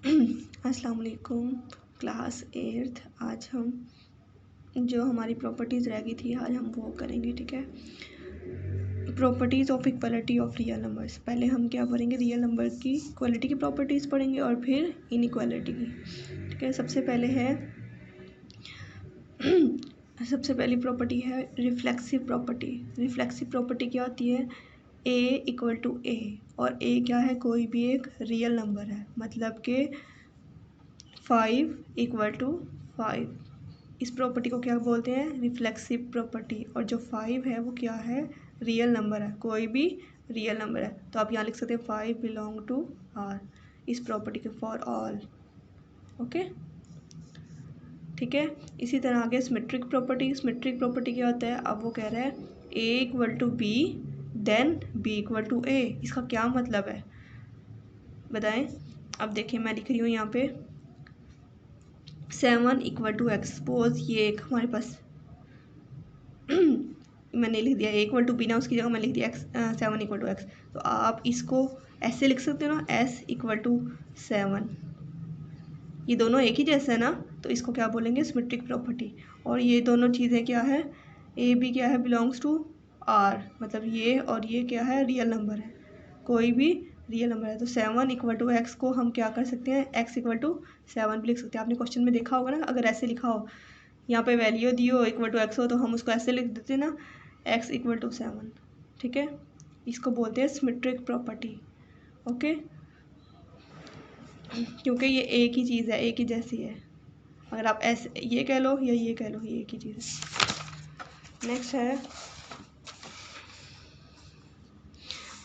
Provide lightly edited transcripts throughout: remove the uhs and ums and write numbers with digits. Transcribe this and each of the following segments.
अस्सलाम वालेकुम class 8th। आज हम जो हमारी प्रॉपर्टीज़ रह गई थी आज हम वो करेंगे, ठीक है। Properties of equality of real numbers. पहले हम क्या पढ़ेंगे, रियल नंबर की क्वालिटी की प्रॉपर्टीज़ पढ़ेंगे और फिर इनइक्वालिटी की, ठीक है। सबसे पहली प्रॉपर्टी है रिफ्लेक्सिव प्रॉपर्टी। रिफ्लेक्सिव प्रॉपर्टी क्या होती है, a इक्वल टू ए, और a क्या है, कोई भी एक रियल नंबर है, मतलब कि 5 इक्वल टू 5। इस प्रॉपर्टी को क्या बोलते हैं, रिफ्लेक्सिव प्रॉपर्टी। और जो 5 है वो क्या है, रियल नंबर है, कोई भी रियल नंबर है। तो आप यहाँ लिख सकते हैं 5 बिलोंग टू आर, इस प्रॉपर्टी के फॉर ऑल, ओके, ठीक है। इसी तरह आगे सिमेट्रिक प्रॉपर्टी। सिमेट्रिक प्रॉपर्टी क्या होता है, अब वो कह रहा है a equal to B then b equal to a। इसका क्या मतलब है बताएं। अब देखिए मैं लिख रही हूँ यहाँ पे 7 इक्वल टू एक्स। सपोज ये एक हमारे पास मैंने लिख दिया a इक्वल टू बी ना, उसकी जगह मैंने लिख दिया एक्स 7 इक्वल टू एक्स। तो आप इसको ऐसे लिख सकते हो ना, s इक्वल टू 7। ये दोनों एक ही जैसा है ना, तो इसको क्या बोलेंगे, सिमेट्रिक प्रॉपर्टी। और ये दोनों चीज़ें क्या है, ए बी क्या है, बिलोंग्स टू आर, मतलब ये और ये क्या है, रियल नंबर है, कोई भी रियल नंबर है। तो 7 इक्वल टू एक्स को हम क्या कर सकते हैं, x इक्वल टू 7 भी लिख सकते हैं। आपने क्वेश्चन में देखा होगा ना, अगर ऐसे लिखा हो, यहाँ पे वैल्यू दी हो इक्वल टू एक्स हो, तो हम उसको ऐसे लिख देते हैं ना, x इक्वल टू 7, ठीक है। इसको बोलते हैं सिमेट्रिक प्रॉपर्टी, ओके, क्योंकि ये एक ही चीज़ है, एक ही जैसी है। अगर आप ऐसे ये कह लो या ये कह लो, ये एक ही चीज़ है। नेक्स्ट है,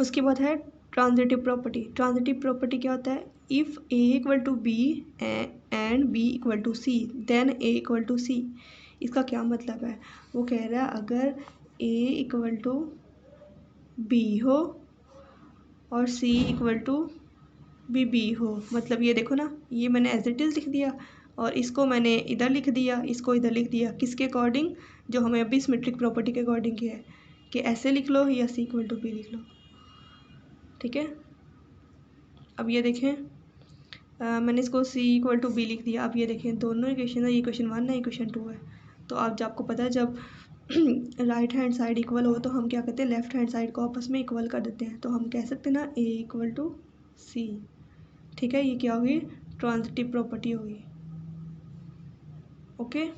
उसके बाद है ट्रांजिटिव प्रॉपर्टी। ट्रांजिटिव प्रॉपर्टी क्या होता है, if A equal to B and B equal to C then A equal to C. इसका क्या मतलब है, वो कह रहा है अगर ए इक्वल टू बी हो और सी इक्वल टू बी हो, मतलब ये देखो ना, ये मैंने एज इट इज़ लिख दिया और इसको मैंने इधर लिख दिया, इसको इधर लिख दिया, किसके अकॉर्डिंग, जो हमें अभी सिमेट्रिक प्रॉपर्टी के अकॉर्डिंग किया है, कि ऐसे लिख लो या सी इक्वल टू बी लिख लो, ठीक है। अब ये देखें, मैंने इसको सी इक्वल टू बी लिख दिया। अब ये देखें दोनों इक्वेशन है, ये इक्वेशन 1 है, इक्वेशन 2 है। तो आप जब आपको पता है, जब राइट हैंड साइड इक्वल हो तो हम क्या करते हैं, लेफ्ट हैंड साइड को आपस में इक्वल कर देते हैं। तो हम कह सकते हैं ना ए इक्वल टू सी, ठीक है। ये क्या होगी, ट्रांजिटिव प्रॉपर्टी होगी, ओके।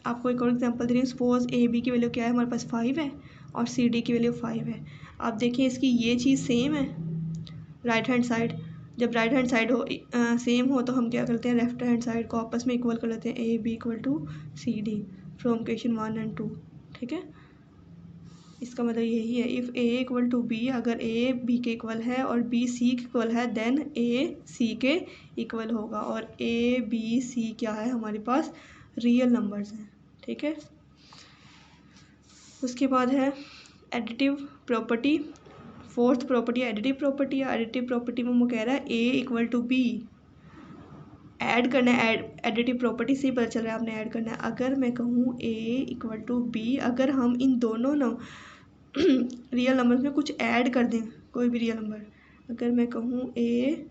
आपको एक और एग्जांपल दे रही हूँ। सपोज ए बी की वैल्यू क्या है, हमारे पास 5 है और सी डी की वैल्यू 5 है। आप देखिए इसकी ये चीज़ सेम है, राइट हैंड साइड, जब राइट हैंड साइड हो सेम हो तो हम क्या करते हैं, लेफ्ट हैंड साइड को आपस में इक्वल कर लेते हैं, A B equal to C D from question 1 and 2, ठीक है। इसका मतलब यही है, if A equal to B, अगर ए बी के इक्वल है और बी सी के इक्वल है, देन ए सी के इक्वल होगा। और ए बी सी क्या है, हमारे पास रियल नंबर्स हैं, ठीक है। उसके बाद है additive property. Fourth property additive property है। एडिटिव प्रॉपर्टी में वो कह रहा है ए इक्वल टू बी, ऐड करना है, एडिटिव प्रॉपर्टी से ही पता चल रहा है आपने ऐड करना है। अगर मैं कहूँ ए इक्वल टू बी, अगर हम इन दोनों रियल नंबर में कुछ ऐड कर दें, कोई भी रियल नंबर, अगर मैं कहूँ ए,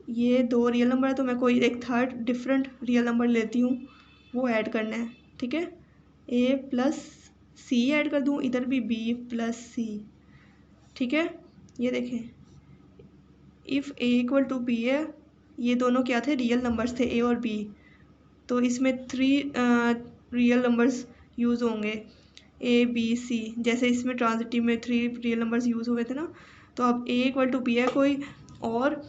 ये 2 रियल नंबर है तो मैं कोई एक थर्ड डिफरेंट रियल नंबर लेती हूँ, वो ऐड करना है, ठीक है। ए प्लस सी ऐड कर दूँ, इधर भी बी प्लस सी, ठीक है। ये देखें, if A equal to B है, ये दोनों क्या थे, रियल नंबर्स थे, ए और बी। तो इसमें 3 रियल नंबर्स यूज़ होंगे, ए बी सी, जैसे इसमें ट्रांजिटिव में 3 रियल नंबर्स यूज़ हुए थे ना। तो अब ए इक्वल टू बी है कोई और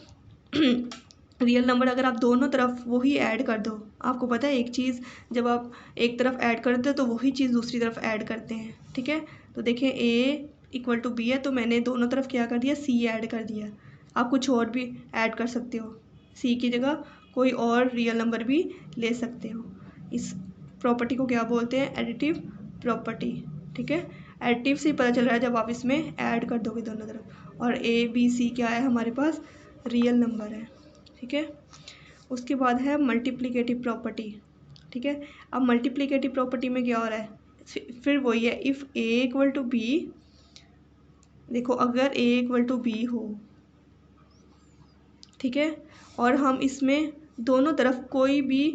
रियल नंबर, अगर आप दोनों तरफ वही ऐड कर दो, आपको पता है एक चीज़, जब आप एक तरफ ऐड करते हो तो वही चीज़ दूसरी तरफ ऐड करते हैं, ठीक है। तो देखें ए इक्वल टू बी है तो मैंने दोनों तरफ क्या कर दिया, सी ऐड कर दिया। आप कुछ और भी ऐड कर सकते हो, सी की जगह कोई और रियल नंबर भी ले सकते हो। इस प्रॉपर्टी को क्या बोलते हैं, एडिटिव प्रॉपर्टी, ठीक है। एडिटिव से पता चल रहा है जब आप इसमें ऐड कर दोगे दोनों तरफ। और ए बी सी क्या है, हमारे पास रियल नंबर है, ठीक है। उसके बाद है मल्टीप्लिकेटिव प्रॉपर्टी, ठीक है। अब मल्टीप्लिकेटिव प्रॉपर्टी में क्या हो रहा है, फिर वही है, if A equal to B, देखो अगर ए इक्वल टू बी हो ठीक है। और हम इसमें दोनों तरफ कोई भी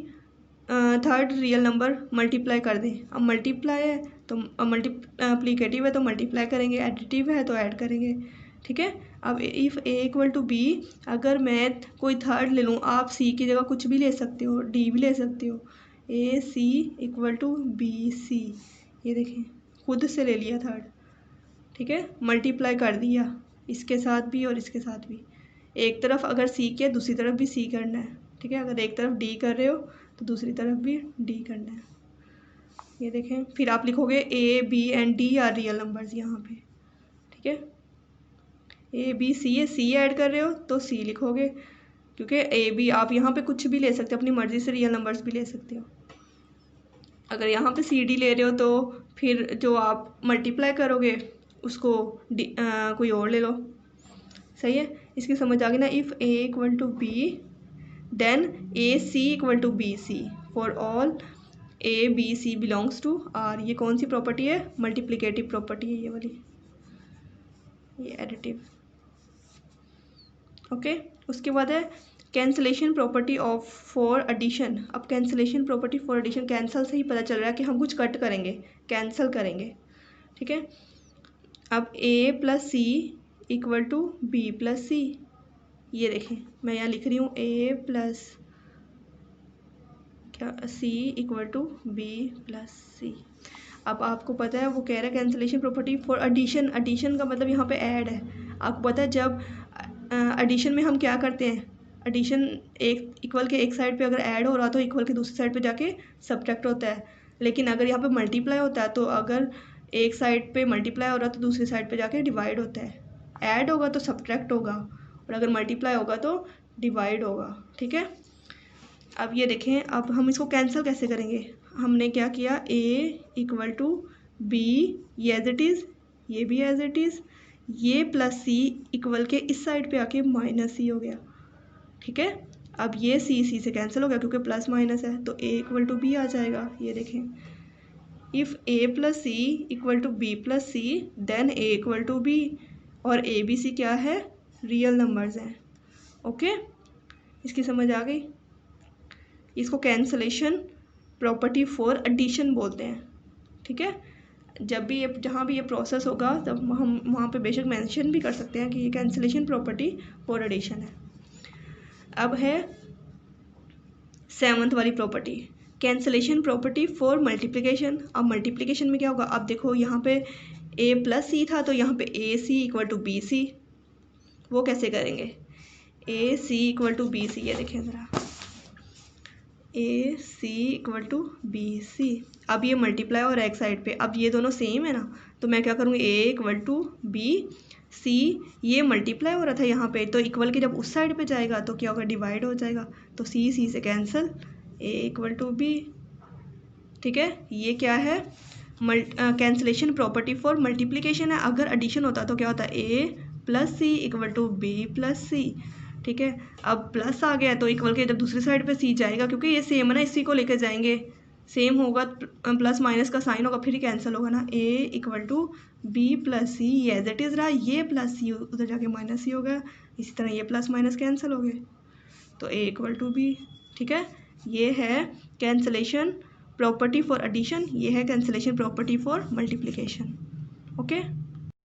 थर्ड रियल नंबर मल्टीप्लाई कर दें। अब मल्टीप्लाई है तो मल्टीप्लिकेटिव है तो मल्टीप्लाई करेंगे, एडिटिव है तो ऐड करेंगे, ठीक है। अब if A equal to B, अगर मैं कोई थर्ड ले लूँ, आप सी की जगह कुछ भी ले सकते हो, डी भी ले सकते हो, ए सी इक्वल टू बी सी, ये देखें खुद से ले लिया थर्ड, ठीक है, मल्टीप्लाई कर दिया इसके साथ भी और इसके साथ भी। एक तरफ अगर सी किया दूसरी तरफ भी सी करना है, ठीक है। अगर एक तरफ डी कर रहे हो तो दूसरी तरफ भी डी करना है, ये देखें। फिर आप लिखोगे A B and D are real numbers यहाँ पे, ठीक है। ए बी सी है, सी ऐड कर रहे हो तो सी लिखोगे, क्योंकि ए बी आप यहाँ पे कुछ भी ले सकते हो, अपनी मर्ज़ी से रियल नंबर्स भी ले सकते हो। अगर यहाँ पे सी डी ले रहे हो तो फिर जो आप मल्टीप्लाई करोगे उसको कोई और ले लो, सही है। इसकी समझ आ गई ना। If A equal to B then A C equal to B C for all A B C belongs to R. ये कौन सी प्रॉपर्टी है? मल्टीप्लिकेटिव प्रॉपर्टी है ये वाली, ये एडिटिव, ओके। उसके बाद है cancellation property of for addition. अब cancellation property for addition, cancel से ही पता चल रहा है कि हम कुछ कट करेंगे, कैंसिल करेंगे, ठीक है। अब A plus C equal to B plus C, ये देखें मैं यहाँ लिख रही हूँ ए प्लस क्या C equal to B plus C. अब आपको पता है वो कह रहा है cancellation property for addition, addition का मतलब यहाँ पे ऐड है। आपको पता है जब एडिशन में हम क्या करते हैं, एडिशन एक इक्वल के एक साइड पे अगर ऐड हो रहा तो इक्वल के दूसरी साइड पे जाके सब्ट्रैक्ट होता है। लेकिन अगर यहाँ पे मल्टीप्लाई होता है तो अगर एक साइड पे मल्टीप्लाई हो रहा तो दूसरी साइड पे जाके डिवाइड होता है। ऐड होगा तो सब्ट्रैक्ट होगा और अगर मल्टीप्लाई होगा तो डिवाइड होगा, ठीक है। अब ये देखें, अब हम इसको कैंसिल कैसे करेंगे। हमने क्या किया, ए इक्वल टू बी, ये एज इट इज़, ये भी एज इट इज़, ये प्लस सी इक्वल के इस साइड पे आके माइनस सी हो गया, ठीक है। अब ये सी से कैंसिल हो गया क्योंकि प्लस माइनस है, तो ए इक्वल टू बी आ जाएगा। ये देखें, if A plus C equal to B plus C then A equal to B, और ए बी सी क्या है, रियल नंबर्स हैं, ओके। इसकी समझ आ गई। इसको कैंसलेशन प्रॉपर्टी फॉर एडिशन बोलते हैं, ठीक है। जब भी ये जहाँ भी ये प्रोसेस होगा तब हम वहाँ पे बेशक मेंशन भी कर सकते हैं कि ये कैंसलेशन प्रॉपर्टी फॉर एडिशन है। अब है 7th वाली property, cancellation property for multiplication. अब मल्टीप्लिकेशन में क्या होगा, अब देखो यहाँ पे ए प्लस सी था तो यहाँ पे ए सी इक्वल टू बी सी, वो कैसे करेंगे, ए सी इक्वल टू बी सी, ये देखें ज़रा, ए सी इक्वल टू बी सी। अब ये मल्टीप्लाई और एक साइड पे, अब ये दोनों सेम है ना, तो मैं क्या करूँगी, ए इक्वल टू बी सी, ये मल्टीप्लाई हो रहा था यहाँ पे तो इक्वल के जब उस साइड पे जाएगा तो क्या होगा, डिवाइड हो जाएगा, तो सी से cancel, A equal to B, ठीक है। ये क्या है, कैंसलेशन प्रॉपर्टी फॉर मल्टीप्लिकेशन है। अगर एडिशन होता तो क्या होता, A plus C equal to B plus C, ठीक है। अब प्लस आ गया तो इक्वल के जब दूसरी साइड पे सी जाएगा, क्योंकि ये सेम है ना, इसी को लेकर जाएंगे, सेम होगा, प्लस माइनस का साइन होगा फिर ही कैंसिल होगा ना। ए equal to B plus C, ये एज इट इज़ रहा, ये प्लस सी उधर जाके माइनस सी हो गया, इसी तरह ये प्लस माइनस कैंसिल हो गए, तो ए इक्वल टू बी, ठीक है। ये है कैंसलेशन प्रॉपर्टी फॉर एडिशन, ये है cancellation property for multiplication, okay.